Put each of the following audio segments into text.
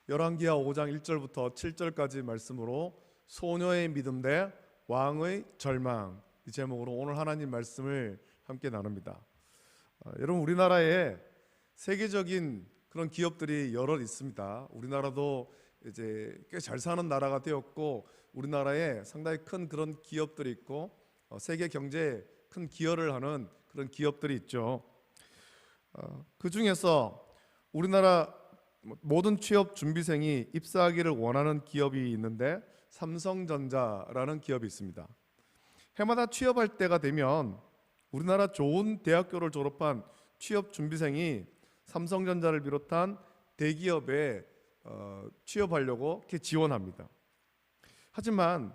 열왕기하 5장 1절부터 7절까지 말씀으로 소녀의 믿음 대 왕의 절망, 이 제목으로 오늘 하나님 말씀을 함께 나눕니다. 여러분, 우리나라에 세계적인 그런 기업들이 여러 있습니다. 우리나라도 이제 꽤 잘 사는 나라가 되었고, 우리나라에 상당히 큰 그런 기업들이 있고, 세계 경제에 큰 기여를 하는 그런 기업들이 있죠. 그 중에서 우리나라 모든 취업 준비생이 입사하기를 원하는 기업이 있는데 삼성전자라는 기업이 있습니다. 해마다 취업할 때가 되면 우리나라 좋은 대학교를 졸업한 취업 준비생이 삼성전자를 비롯한 대기업에 취업하려고 이렇게 지원합니다. 하지만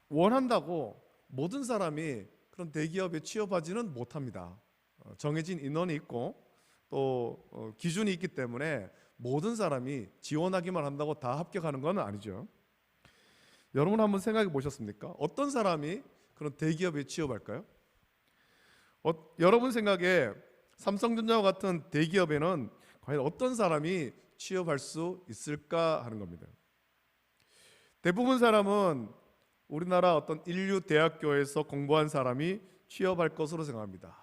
원한다고 모든 사람이 그런 대기업에 취업하지는 못합니다. 정해진 인원이 있고 또 기준이 있기 때문에 모든 사람이 지원하기만 한다고 다 합격하는 건 아니죠. 여러분 한번 생각해 보셨습니까? 어떤 사람이 그런 대기업에 취업할까요? 여러분 생각에 삼성전자와 같은 대기업에는 과연 어떤 사람이 취업할 수 있을까 하는 겁니다. 대부분 사람은 우리나라 어떤 인류 대학교에서 공부한 사람이 취업할 것으로 생각합니다.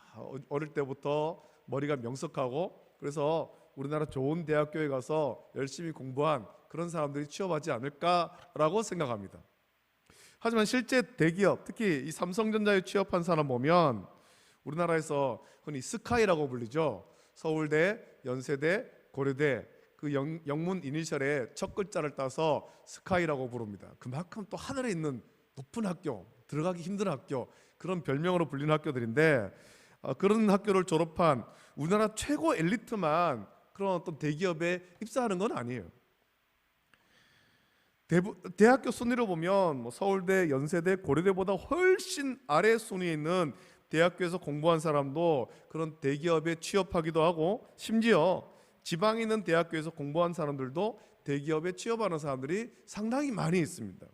어릴 때부터 머리가 명석하고 그래서 우리나라 좋은 대학교에 가서 열심히 공부한 그런 사람들이 취업하지 않을까라고 생각합니다. 하지만 실제 대기업, 특히 이 삼성전자에 취업한 사람 보면 우리나라에서 흔히 스카이라고 불리죠. 서울대, 연세대, 고려대, 그 영문 이니셜의 첫 글자를 따서 스카이라고 부릅니다. 그만큼 또 하늘에 있는 높은 학교, 들어가기 힘든 학교, 그런 별명으로 불리는 학교들인데, 그런 학교를 졸업한 우리나라 최고 엘리트만 그런 어떤 대기업에 입사하는 건 아니에요. 대학교 순위로 보면 서울대, 연세대, 고려대보다 훨씬 아래 순위에 있는 대학교에서 공부한 사람도 그런 대기업에 취업하기도 하고, 심지어 지방에 있는 대학교에서 공부한 사람들도 대기업에 취업하는 사람들이 상당히 많이 있습니다.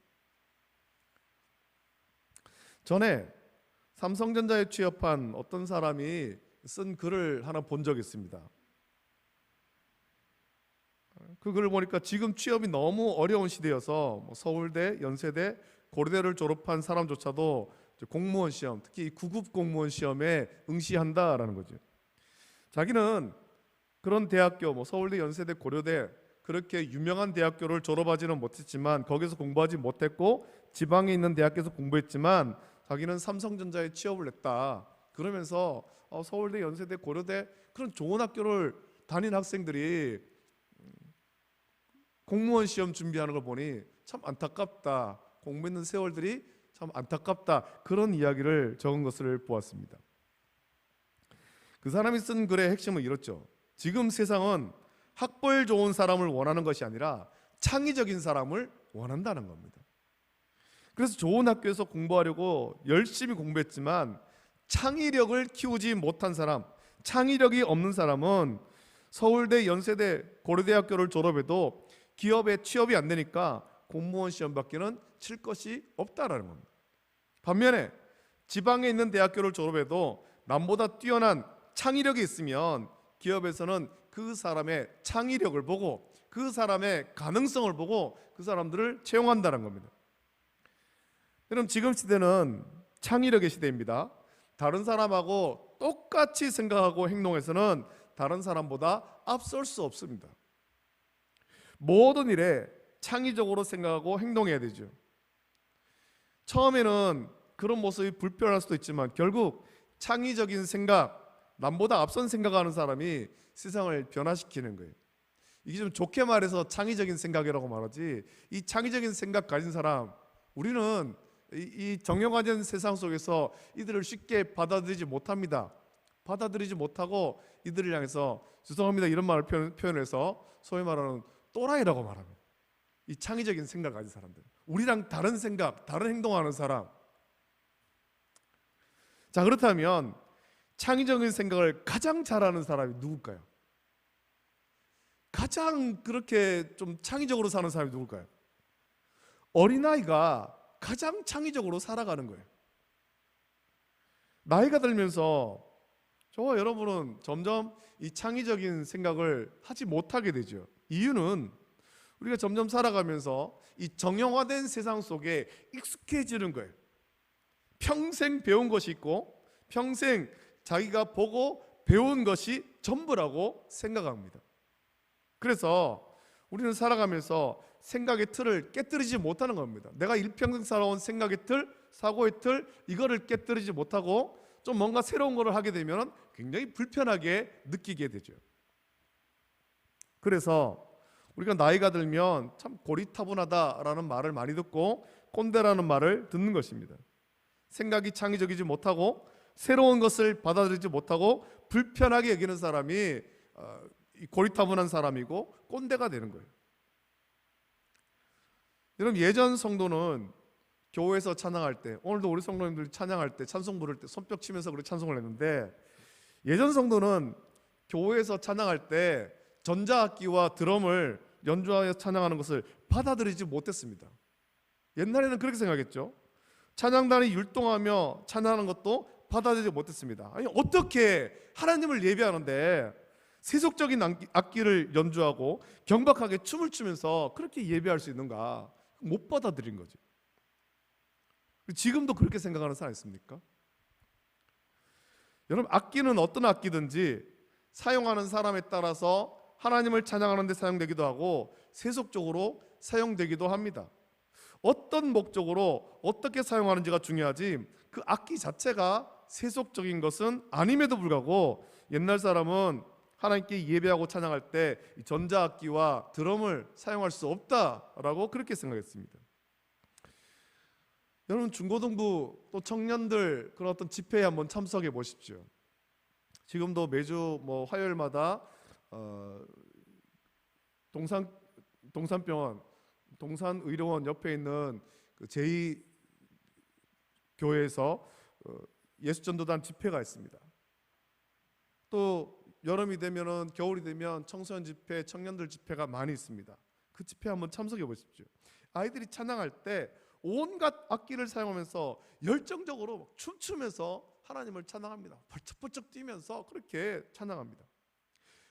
전에 삼성전자에 취업한 어떤 사람이 쓴 글을 하나 본 적이 있습니다. 그 글을 보니까 지금 취업이 너무 어려운 시대여서 서울대, 연세대, 고려대를 졸업한 사람조차도 공무원 시험, 특히 9급 공무원 시험에 응시한다라는 거죠. 자기는 그런 대학교, 서울대, 연세대, 고려대 그렇게 유명한 대학교를 졸업하지는 못했지만, 거기서 공부하지 못했고 지방에 있는 대학교에서 공부했지만 자기는 삼성전자에 취업을 했다. 그러면서 서울대, 연세대, 고려대 그런 좋은 학교를 다닌 학생들이 공무원 시험 준비하는 걸 보니 참 안타깝다. 공부했는 세월들이 참 안타깝다. 그런 이야기를 적은 것을 보았습니다. 그 사람이 쓴 글의 핵심은 이렇죠. 지금 세상은 학벌 좋은 사람을 원하는 것이 아니라 창의적인 사람을 원한다는 겁니다. 그래서 좋은 학교에서 공부하려고 열심히 공부했지만 창의력을 키우지 못한 사람, 창의력이 없는 사람은 서울대, 연세대, 고려대학교를 졸업해도 기업에 취업이 안 되니까 공무원 시험밖에는 칠 것이 없다라는 겁니다. 반면에 지방에 있는 대학교를 졸업해도 남보다 뛰어난 창의력이 있으면 기업에서는 그 사람의 창의력을 보고 그 사람의 가능성을 보고 그 사람들을 채용한다는 겁니다. 여러분, 지금 시대는 창의력의 시대입니다. 다른 사람하고 똑같이 생각하고 행동해서는 다른 사람보다 앞설 수 없습니다. 모든 일에 창의적으로 생각하고 행동해야 되죠. 처음에는 그런 모습이 불편할 수도 있지만 결국 창의적인 생각, 남보다 앞선 생각하는 사람이 세상을 변화시키는 거예요. 이게 좀 좋게 말해서 창의적인 생각이라고 말하지, 이 창의적인 생각 가진 사람, 우리는 이 정형화된 세상 속에서 이들을 쉽게 받아들이지 못합니다. 받아들이지 못하고 이들을 향해서 죄송합니다 이런 말을 표현해서 소위 말하는 또라이라고 말합니다. 이 창의적인 생각을 가진 사람들, 우리랑 다른 생각, 다른 행동하는 사람. 자, 그렇다면 창의적인 생각을 가장 잘하는 사람이 누굴까요? 가장 그렇게 좀 창의적으로 사는 사람이 누굴까요? 어린아이가 가장 창의적으로 살아가는 거예요. 나이가 들면서 저와 여러분은 점점 이 창의적인 생각을 하지 못하게 되죠. 이유는 우리가 점점 살아가면서 이 정형화된 세상 속에 익숙해지는 거예요. 평생 배운 것이 있고 평생 자기가 보고 배운 것이 전부라고 생각합니다. 그래서 우리는 살아가면서 생각의 틀을 깨뜨리지 못하는 겁니다. 내가 일평생 살아온 생각의 틀, 사고의 틀, 이거를 깨뜨리지 못하고 좀 뭔가 새로운 거를 하게 되면 굉장히 불편하게 느끼게 되죠. 그래서 우리가 나이가 들면 참 고리타분하다라는 말을 많이 듣고 꼰대라는 말을 듣는 것입니다. 생각이 창의적이지 못하고 새로운 것을 받아들이지 못하고 불편하게 여기는 사람이 고리타분한 사람이고 꼰대가 되는 거예요. 여러분, 예전 성도는 교회에서 찬양할 때, 오늘도 우리 성도님들이 찬양할 때, 찬송 부를 때 손뼉 치면서 그렇게 찬송을 했는데, 예전 성도는 교회에서 찬양할 때 전자악기와 드럼을 연주하여 찬양하는 것을 받아들이지 못했습니다. 옛날에는 그렇게 생각했죠. 찬양단이 율동하며 찬양하는 것도 받아들이지 못했습니다. 아니, 어떻게 하나님을 예배하는데 세속적인 악기를 연주하고 경박하게 춤을 추면서 그렇게 예배할 수 있는가? 못 받아들인 거죠. 지금도 그렇게 생각하는 사람 있습니까? 여러분, 악기는 어떤 악기든지 사용하는 사람에 따라서 하나님을 찬양하는 데 사용되기도 하고 세속적으로 사용되기도 합니다. 어떤 목적으로 어떻게 사용하는지가 중요하지 그 악기 자체가 세속적인 것은 아님에도 불구하고 옛날 사람은 하나님께 예배하고 찬양할 때 전자악기와 드럼을 사용할 수 없다라고 그렇게 생각했습니다. 여러분, 중고등부 또 청년들 그런 어떤 집회에 한번 참석해 보십시오. 지금도 매주 화요일마다 동산병원 동산의료원 옆에 있는 그 제2교회에서 예수전도단 집회가 있습니다. 또 여름이 되면은 겨울이 되면 청소년 집회, 청년들 집회가 많이 있습니다. 그 집회 한번 참석해 보십시오. 아이들이 찬양할 때 온갖 악기를 사용하면서 열정적으로 춤추면서 하나님을 찬양합니다. 벌쩍벌쩍 뛰면서 그렇게 찬양합니다.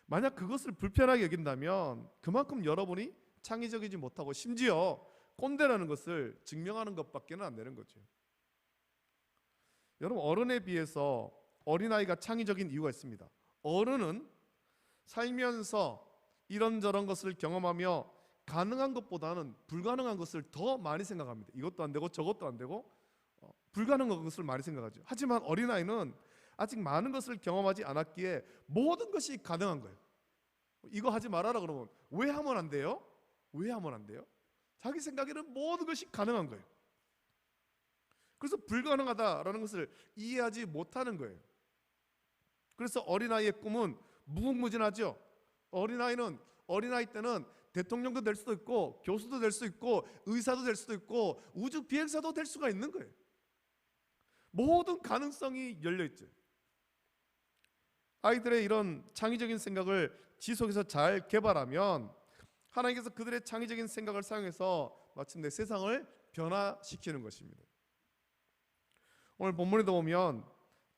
만약 그것을 불편하게 여긴다면 그만큼 여러분이 창의적이지 못하고 심지어 꼰대라는 것을 증명하는 것밖에는 안 되는 거죠. 여러분, 어른에 비해서 어린아이가 창의적인 이유가 있습니다. 어른은 살면서 이런저런 것을 경험하며 가능한 것보다는 불가능한 것을 더 많이 생각합니다. 이것도 안 되고 저것도 안 되고 불가능한 것을 많이 생각하죠. 하지만 어린아이는 아직 많은 것을 경험하지 않았기에 모든 것이 가능한 거예요. 이거 하지 말아라 그러면 왜 하면 안 돼요? 왜 하면 안 돼요? 자기 생각에는 모든 것이 가능한 거예요. 그래서 불가능하다라는 것을 이해하지 못하는 거예요. 그래서 어린아이의 꿈은 무궁무진하죠. 어린아이 때는 대통령도 될 수도 있고 교수도 될 수 있고 의사도 될 수도 있고 우주 비행사도 될 수가 있는 거예요. 모든 가능성이 열려있죠. 아이들의 이런 창의적인 생각을 지속해서 잘 개발하면 하나님께서 그들의 창의적인 생각을 사용해서 마침내 세상을 변화시키는 것입니다. 오늘 본문에도 보면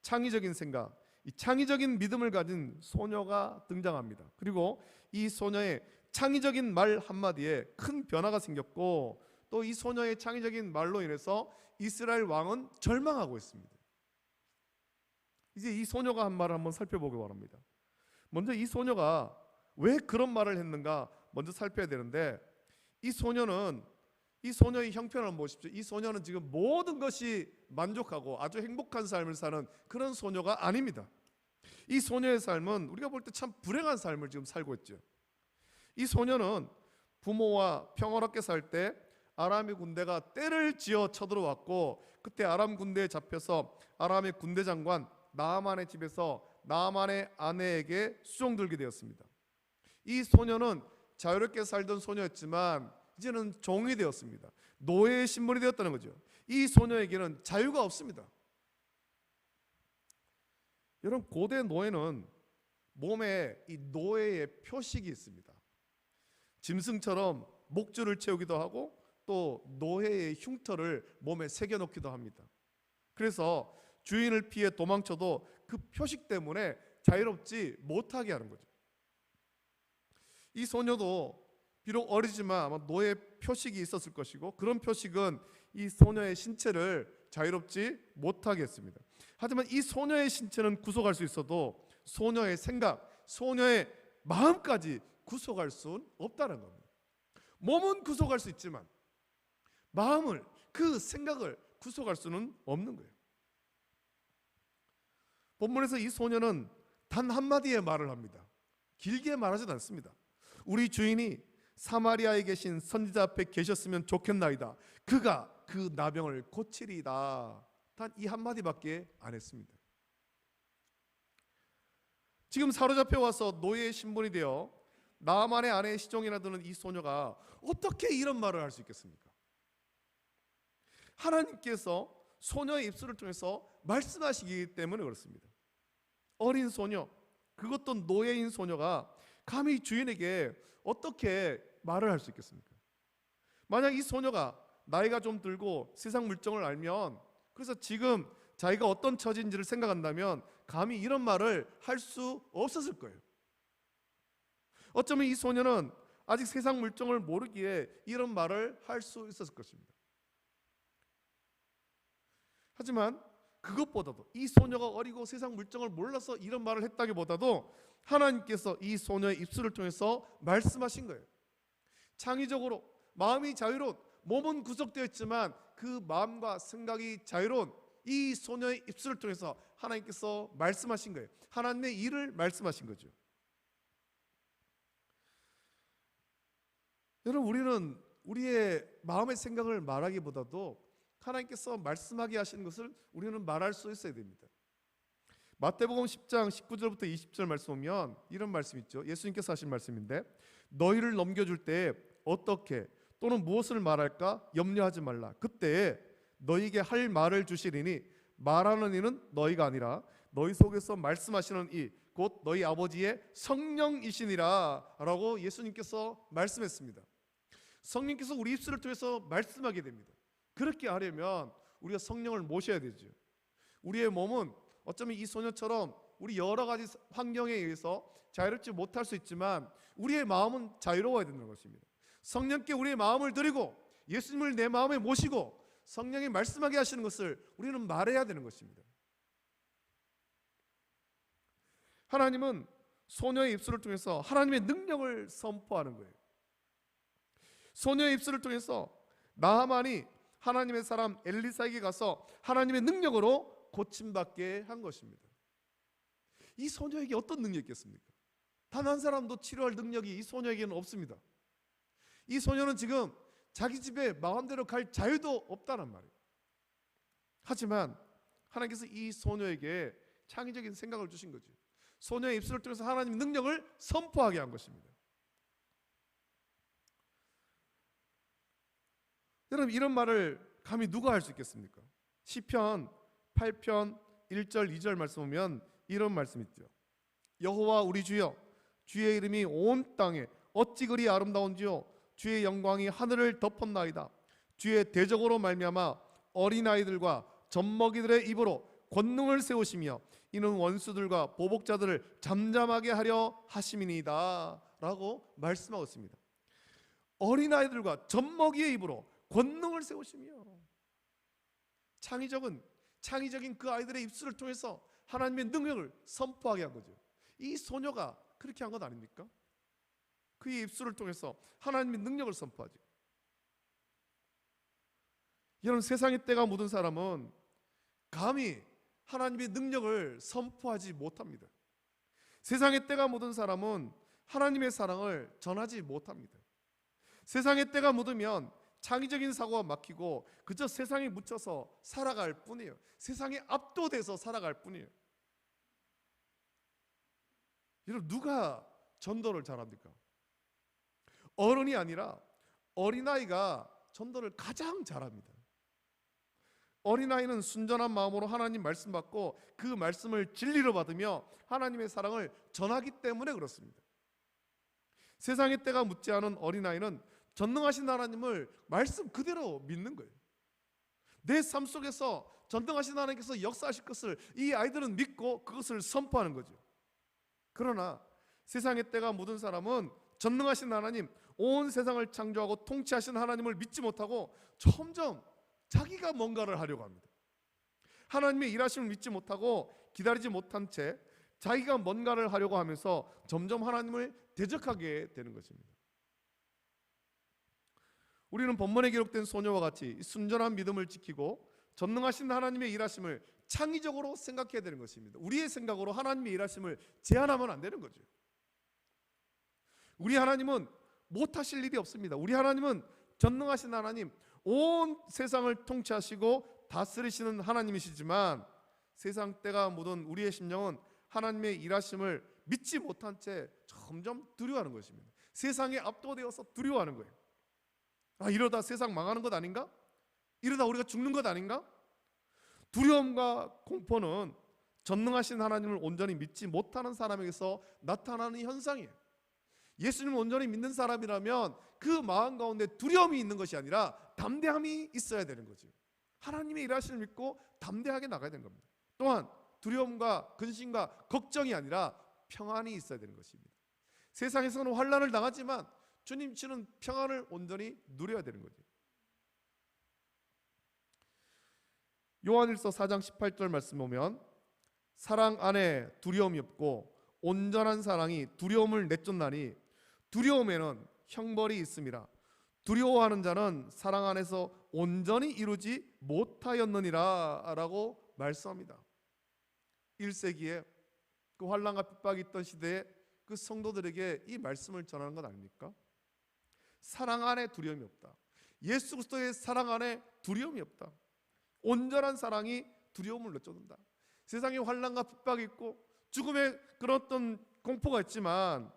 창의적인 생각, 이 창의적인 믿음을 가진 소녀가 등장합니다. 그리고 이 소녀의 창의적인 말 한마디에 큰 변화가 생겼고 또 이 소녀의 창의적인 말로 인해서 이스라엘 왕은 절망하고 있습니다. 이제 이 소녀가 한 말을 한번 살펴보기 바랍니다. 먼저 이 소녀가 왜 그런 말을 했는가 먼저 살펴야 되는데, 이 소녀의 형편을 한번 보십시오. 이 소녀는 지금 모든 것이 만족하고 아주 행복한 삶을 사는 그런 소녀가 아닙니다. 이 소녀의 삶은 우리가 볼 때 참 불행한 삶을 지금 살고 있죠. 이 소녀는 부모와 평화롭게 살 때 아람의 군대가 떼를 지어 쳐들어왔고 그때 아람 군대에 잡혀서 아람의 군대 장관 나아만의 집에서 나아만의 아내에게 수종들게 되었습니다. 이 소녀는 자유롭게 살던 소녀였지만 이제는 종이 되었습니다. 노예의 신분이 되었다는 거죠. 이 소녀에게는 자유가 없습니다. 여러분, 고대 노예는 몸에 이 노예의 표식이 있습니다. 짐승처럼 목줄을 채우기도 하고 또 노예의 흉터를 몸에 새겨놓기도 합니다. 그래서 주인을 피해 도망쳐도 그 표식 때문에 자유롭지 못하게 하는 거죠. 이 소녀도 비록 어리지만 아마 노예 표식이 있었을 것이고, 그런 표식은 이 소녀의 신체를 자유롭지 못하게 했습니다. 하지만 이 소녀의 신체는 구속할 수 있어도 소녀의 생각, 소녀의 마음까지 구속할 수는 없다는 겁니다. 몸은 구속할 수 있지만 마음을, 그 생각을 구속할 수는 없는 거예요. 본문에서 이 소녀는 단 한마디의 말을 합니다. 길게 말하지는 않습니다. 우리 주인이 사마리아에 계신 선지자 앞에 계셨으면 좋겠나이다. 그가 그 나병을 고치리이다. 단 이 한마디밖에 안 했습니다. 지금 사로잡혀 와서 노예의 신분이 되어 나아만의 아내의 시종이나 드는 이 소녀가 어떻게 이런 말을 할 수 있겠습니까? 하나님께서 소녀의 입술을 통해서 말씀하시기 때문에 그렇습니다. 어린 소녀, 그것도 노예인 소녀가 감히 주인에게 어떻게 말을 할 수 있겠습니까? 만약 이 소녀가 나이가 좀 들고 세상 물정을 알면, 그래서 지금 자기가 어떤 처지인지를 생각한다면 감히 이런 말을 할 수 없었을 거예요. 어쩌면 이 소녀는 아직 세상 물정을 모르기에 이런 말을 할 수 있었을 것입니다. 하지만 그것보다도 이 소녀가 어리고 세상 물정을 몰라서 이런 말을 했다기보다도 하나님께서 이 소녀의 입술을 통해서 말씀하신 거예요. 창의적으로 마음이 자유로운, 몸은 구속되어 있지만 그 마음과 생각이 자유로운 이 소녀의 입술을 통해서 하나님께서 말씀하신 거예요. 하나님의 일을 말씀하신 거죠. 여러분, 우리는 우리의 마음의 생각을 말하기보다도 하나님께서 말씀하게 하시는 것을 우리는 말할 수 있어야 됩니다. 마태복음 10장 19절부터 20절 말씀 보면 이런 말씀 있죠. 예수님께서 하신 말씀인데, 너희를 넘겨줄 때 어떻게 또는 무엇을 말할까 염려하지 말라. 그때 너희에게 할 말을 주시리니 말하는 이는 너희가 아니라 너희 속에서 말씀하시는 이 곧 너희 아버지의 성령이시니라 라고 예수님께서 말씀했습니다. 성령께서 우리 입술을 통해서 말씀하게 됩니다. 그렇게 하려면 우리가 성령을 모셔야 되죠. 우리의 몸은 어쩌면 이 소녀처럼 우리 여러 가지 환경에 의해서 자유롭지 못할 수 있지만 우리의 마음은 자유로워야 되는 것입니다. 성령께 우리의 마음을 드리고 예수님을 내 마음에 모시고 성령이 말씀하게 하시는 것을 우리는 말해야 되는 것입니다. 하나님은 소녀의 입술을 통해서 하나님의 능력을 선포하는 거예요. 소녀의 입술을 통해서 나하만이 하나님의 사람 엘리사에게 가서 하나님의 능력으로 고침받게 한 것입니다. 이 소녀에게 어떤 능력이 있겠습니까? 단 한 사람도 치료할 능력이 이 소녀에게는 없습니다. 이 소녀는 지금 자기 집에 마음대로 갈 자유도 없다는 말이에요. 하지만 하나님께서 이 소녀에게 창의적인 생각을 주신 거죠. 소녀의 입술을 통해서 하나님의 능력을 선포하게 한 것입니다. 여러분, 이런 말을 감히 누가 할 수 있겠습니까? 시편 8편 1절 2절 말씀 보면 이런 말씀 있죠. 여호와 우리 주여, 주의 이름이 온 땅에 어찌 그리 아름다운지요. 주의 영광이 하늘을 덮었나이다. 주의 대적으로 말미암아 어린아이들과 젖먹이들의 입으로 권능을 세우시며 이는 원수들과 보복자들을 잠잠하게 하려 하심이니이다 라고 말씀하고 있습니다. 어린아이들과 젖먹이의 입으로 권능을 세우시며, 창의적인 그 아이들의 입술을 통해서 하나님의 능력을 선포하게 한 거죠. 이 소녀가 그렇게 한 것 아닙니까? 그의 입술을 통해서 하나님의 능력을 선포하죠. 여러분, 세상의 때가 묻은 사람은 감히 하나님의 능력을 선포하지 못합니다. 세상의 때가 묻은 사람은 하나님의 사랑을 전하지 못합니다. 세상의 때가 묻으면 창의적인 사고가 막히고 그저 세상에 묻혀서 살아갈 뿐이에요. 세상에 압도돼서 살아갈 뿐이에요. 여러분, 누가 전도를 잘합니까? 어른이 아니라 어린아이가 전도를 가장 잘합니다. 어린아이는 순전한 마음으로 하나님 말씀 받고 그 말씀을 진리로 받으며 하나님의 사랑을 전하기 때문에 그렇습니다. 세상의 때가 묻지 않은 어린아이는 전능하신 하나님을 말씀 그대로 믿는 거예요. 내 삶 속에서 전능하신 하나님께서 역사하실 것을 이 아이들은 믿고 그것을 선포하는 거죠. 그러나 세상의 때가 묻은 사람은 전능하신 하나님, 온 세상을 창조하고 통치하신 하나님을 믿지 못하고 점점 자기가 뭔가를 하려고 합니다. 하나님의 일하심을 믿지 못하고 기다리지 못한 채 자기가 뭔가를 하려고 하면서 점점 하나님을 대적하게 되는 것입니다. 우리는 본문에 기록된 소녀와 같이 순전한 믿음을 지키고 전능하신 하나님의 일하심을 창의적으로 생각해야 되는 것입니다. 우리의 생각으로 하나님의 일하심을 제한하면 안 되는 거죠. 우리 하나님은 못하실 일이 없습니다. 우리 하나님은 전능하신 하나님, 온 세상을 통치하시고 다스리시는 하나님이시지만 세상 때가 묻은 우리의 심령은 하나님의 일하심을 믿지 못한 채 점점 두려워하는 것입니다. 세상에 압도되어서 두려워하는 거예요. 이러다 세상 망하는 것 아닌가? 이러다 우리가 죽는 것 아닌가? 두려움과 공포는 전능하신 하나님을 온전히 믿지 못하는 사람에게서 나타나는 현상이에요. 예수님을 온전히 믿는 사람이라면 그 마음 가운데 두려움이 있는 것이 아니라 담대함이 있어야 되는 거죠. 하나님의 일하심을 믿고 담대하게 나가야 되는 겁니다. 또한 두려움과 근심과 걱정이 아니라 평안이 있어야 되는 것입니다. 세상에서는 환난을 당하지만 주님 주는 평안을 온전히 누려야 되는 거죠. 요한일서 4장 18절 말씀 보면 사랑 안에 두려움이 없고 온전한 사랑이 두려움을 내쫓나니 두려움에는 형벌이 있음이라. 두려워하는 자는 사랑 안에서 온전히 이루지 못하였느니라 라고 말씀합니다. 1세기에 그 환난과 핍박이 있던 시대에 그 성도들에게 이 말씀을 전하는 것 아닙니까? 사랑 안에 두려움이 없다. 예수 그리스도의 사랑 안에 두려움이 없다. 온전한 사랑이 두려움을 내쫓는다. 세상에 환난과 핍박이 있고 죽음의 그런 어떤 공포가 있지만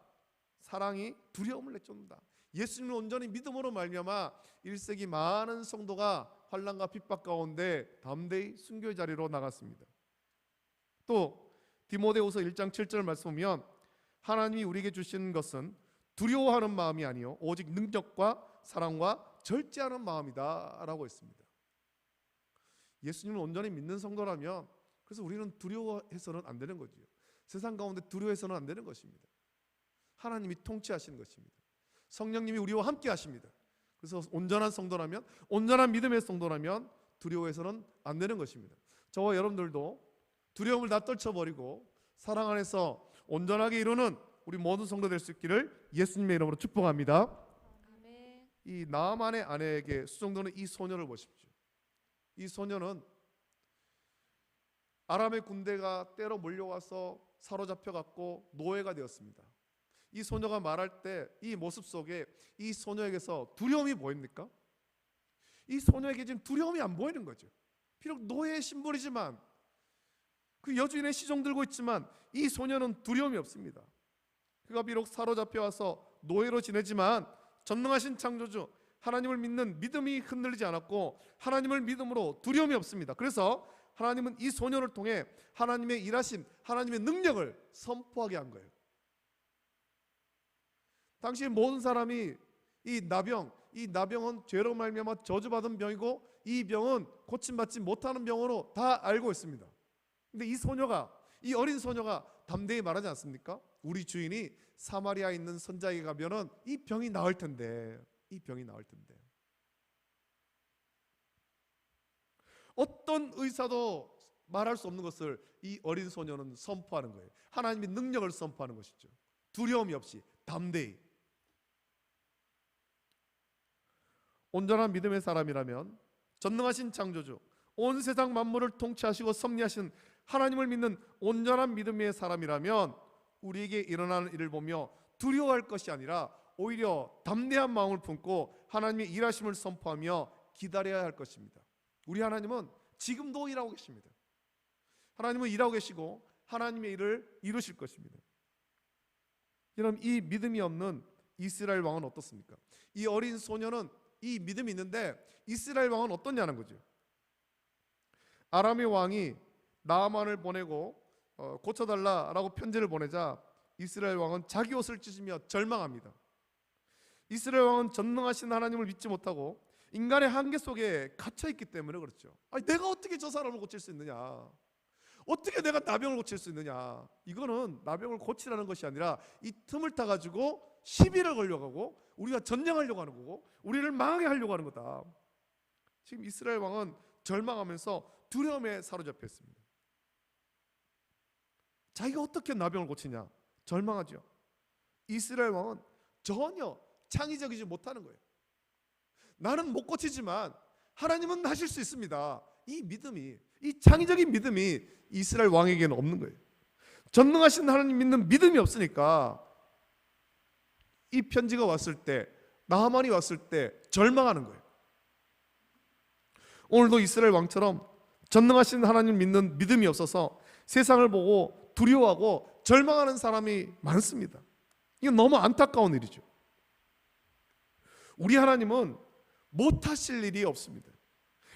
사랑이 두려움을 내쫓는다. 예수님을 온전히 믿음으로 말미암아 1세기 많은 성도가 환난과 핍박 가운데 담대히 순교의 자리로 나갔습니다. 또 디모데후서 1장 7절 말씀 보면 하나님이 우리에게 주신 것은 두려워하는 마음이 아니요 오직 능력과 사랑과 절제하는 마음이다 라고 했습니다. 예수님을 온전히 믿는 성도라면 그래서 우리는 두려워해서는 안 되는 거죠. 세상 가운데 두려워해서는 안 되는 것입니다. 하나님이 통치하시는 것입니다. 성령님이 우리와 함께 하십니다. 그래서 온전한 성도라면, 온전한 믿음의 성도라면 두려워해서는 안 되는 것입니다. 저와 여러분들도 두려움을 다 떨쳐버리고 사랑 안에서 온전하게 이루는 우리 모든 성도 될 수 있기를 예수님의 이름으로 축복합니다. 아멘. 이 나아만의 아내에게 수종되는 이 소녀를 보십시오. 이 소녀는 아람의 군대가 때로 몰려와서 사로잡혀갖고 노예가 되었습니다. 이 소녀가 말할 때 이 모습 속에 이 소녀에게서 두려움이 보입니까? 이 소녀에게 지금 두려움이 안 보이는 거죠. 비록 노예의 신분이지만 그 여주인의 시종 들고 있지만 이 소녀는 두려움이 없습니다. 그가 비록 사로잡혀와서 노예로 지내지만 전능하신 창조주 하나님을 믿는 믿음이 흔들리지 않았고 하나님을 믿음으로 두려움이 없습니다. 그래서 하나님은 이 소녀를 통해 하나님의 일하심, 하나님의 능력을 선포하게 한 거예요. 당시 모든 사람이 이 나병은 죄로 말미암아 저주받은 병이고 이 병은 고침받지 못하는 병으로 다 알고 있습니다. 근데 이 어린 소녀가 담대히 말하지 않습니까? 우리 주인이 사마리아에 있는 선자에게 가면은 이 병이 나을 텐데. 어떤 의사도 말할 수 없는 것을 이 어린 소녀는 선포하는 거예요. 하나님의 능력을 선포하는 것이죠. 두려움이 없이 담대히. 온전한 믿음의 사람이라면 전능하신 창조주, 온 세상 만물을 통치하시고 섭리하신 하나님을 믿는 온전한 믿음의 사람이라면 우리에게 일어나는 일을 보며 두려워할 것이 아니라 오히려 담대한 마음을 품고 하나님의 일하심을 선포하며 기다려야 할 것입니다. 우리 하나님은 지금도 일하고 계십니다. 하나님은 일하고 계시고 하나님의 일을 이루실 것입니다. 여러분, 이 믿음이 없는 이스라엘 왕은 어떻습니까? 이 어린 소녀는 이 믿음이 있는데 이스라엘 왕은 어떻냐는 거죠. 아람의 왕이 나아만을 보내고 고쳐달라라고 편지를 보내자 이스라엘 왕은 자기 옷을 찢으며 절망합니다. 이스라엘 왕은 전능하신 하나님을 믿지 못하고 인간의 한계 속에 갇혀있기 때문에 그렇죠. 아니, 내가 어떻게 저 사람을 고칠 수 있느냐, 어떻게 내가 나병을 고칠 수 있느냐? 이거는 나병을 고치라는 것이 아니라 이 틈을 타가지고 시비를 걸려가고 우리가 전쟁하려고 하는 거고 우리를 망하게 하려고 하는 거다. 지금 이스라엘 왕은 절망하면서 두려움에 사로잡혔습니다. 자기가 어떻게 나병을 고치냐? 절망하죠. 이스라엘 왕은 전혀 창의적이지 못하는 거예요. 나는 못 고치지만 하나님은 하실 수 있습니다. 이 믿음이, 이 창의적인 믿음이 이스라엘 왕에게는 없는 거예요. 전능하신 하나님 믿는 믿음이 없으니까 이 편지가 왔을 때, 나하만이 왔을 때 절망하는 거예요. 오늘도 이스라엘 왕처럼 전능하신 하나님 믿는 믿음이 없어서 세상을 보고 두려워하고 절망하는 사람이 많습니다. 이건 너무 안타까운 일이죠. 우리 하나님은 못하실 일이 없습니다.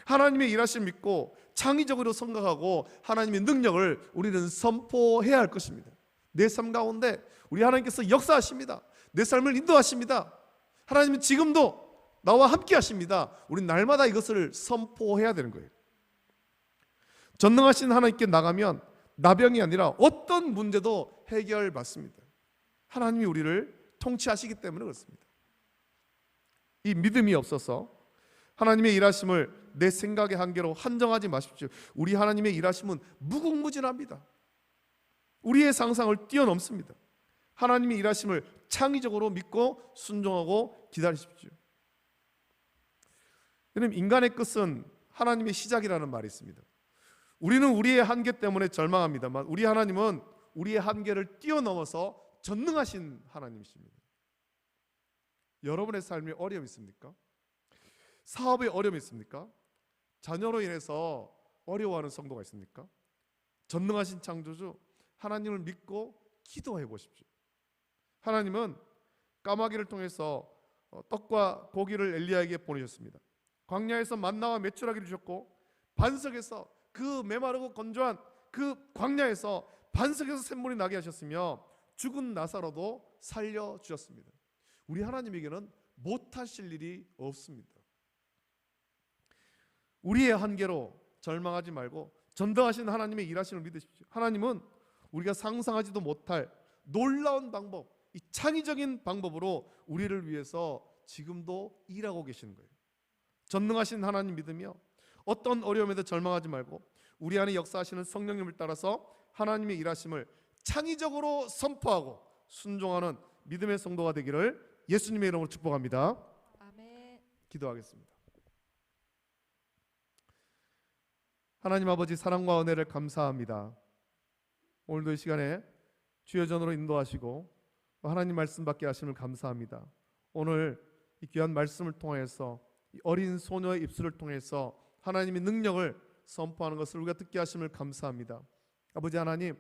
하나님의 일하심 믿고 창의적으로 생각하고 하나님의 능력을 우리는 선포해야 할 것입니다. 내 삶 가운데 우리 하나님께서 역사하십니다. 내 삶을 인도하십니다. 하나님은 지금도 나와 함께 하십니다. 우리는 날마다 이것을 선포해야 되는 거예요. 전능하신 하나님께 나가면 나병이 아니라 어떤 문제도 해결받습니다. 하나님이 우리를 통치하시기 때문에 그렇습니다. 이 믿음이 없어서 하나님의 일하심을 내 생각의 한계로 한정하지 마십시오. 우리 하나님의 일하심은 무궁무진합니다. 우리의 상상을 뛰어넘습니다. 하나님의 일하심을 창의적으로 믿고 순종하고 기다리십시오. 여러분, 인간의 끝은 하나님의 시작이라는 말이 있습니다. 우리는 우리의 한계 때문에 절망합니다만 우리 하나님은 우리의 한계를 뛰어넘어서 전능하신 하나님이십니다. 여러분의 삶에 어려움이 있습니까? 사업에 어려움이 있습니까? 자녀로 인해서 어려워하는 성도가 있습니까? 전능하신 창조주 하나님을 믿고 기도해 보십시오. 하나님은 까마귀를 통해서 떡과 고기를 엘리야에게 보내셨습니다. 광야에서 만나와 메추라기를 주셨고 반석에서 그 메마르고 건조한 그 광야에서 반석에서 샘물이 나게 하셨으며 죽은 나사로도 살려주셨습니다. 우리 하나님에게는 못하실 일이 없습니다. 우리의 한계로 절망하지 말고 전능하신 하나님의 일하심을 믿으십시오. 하나님은 우리가 상상하지도 못할 놀라운 방법, 이 창의적인 방법으로 우리를 위해서 지금도 일하고 계시는 거예요. 전능하신 하나님 믿으며 어떤 어려움에도 절망하지 말고 우리 안에 역사하시는 성령님을 따라서 하나님의 일하심을 창의적으로 선포하고 순종하는 믿음의 성도가 되기를 예수님의 이름으로 축복합니다. 아멘. 기도하겠습니다. 하나님 아버지, 사랑과 은혜를 감사합니다. 오늘도 이 시간에 주의 전으로 인도하시고 하나님 말씀 받게 하심을 감사합니다. 오늘 이 귀한 말씀을 통해서 이 어린 소녀의 입술을 통해서 하나님의 능력을 선포하는 것을 우리가 듣게 하심을 감사합니다. 아버지 하나님,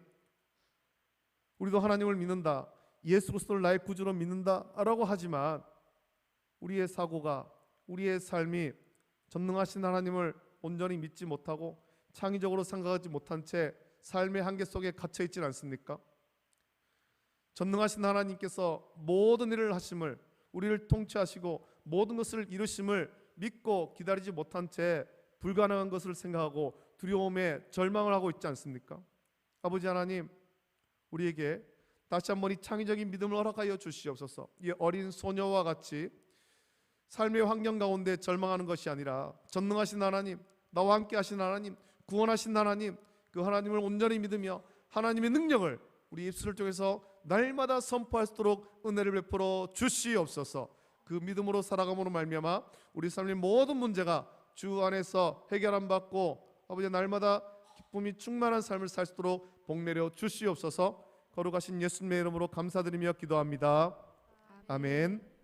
우리도 하나님을 믿는다, 예수 그리스도를 나의 구주로 믿는다라고 하지만 우리의 사고가, 우리의 삶이 전능하신 하나님을 온전히 믿지 못하고 창의적으로 생각하지 못한 채 삶의 한계 속에 갇혀 있지 않습니까? 전능하신 하나님께서 모든 일을 하심을, 우리를 통치하시고 모든 것을 이루심을 믿고 기다리지 못한 채 불가능한 것을 생각하고 두려움에 절망을 하고 있지 않습니까? 아버지 하나님, 우리에게 다시 한번 이 창의적인 믿음을 허락하여 주시옵소서. 이 어린 소녀와 같이 삶의 환경 가운데 절망하는 것이 아니라 전능하신 하나님, 나와 함께 하신 하나님, 구원하신 하나님, 그 하나님을 온전히 믿으며 하나님의 능력을 우리 입술을 통해서 날마다 선포할 수 있도록 은혜를 베풀어 주시옵소서. 그 믿음으로 살아감으로 말미암아 우리 삶의 모든 문제가 주 안에서 해결함 받고 아버지 날마다 기쁨이 충만한 삶을 살 수 있도록 복 내려 주시옵소서. 거룩하신 예수님의 이름으로 감사드리며 기도합니다. 아멘.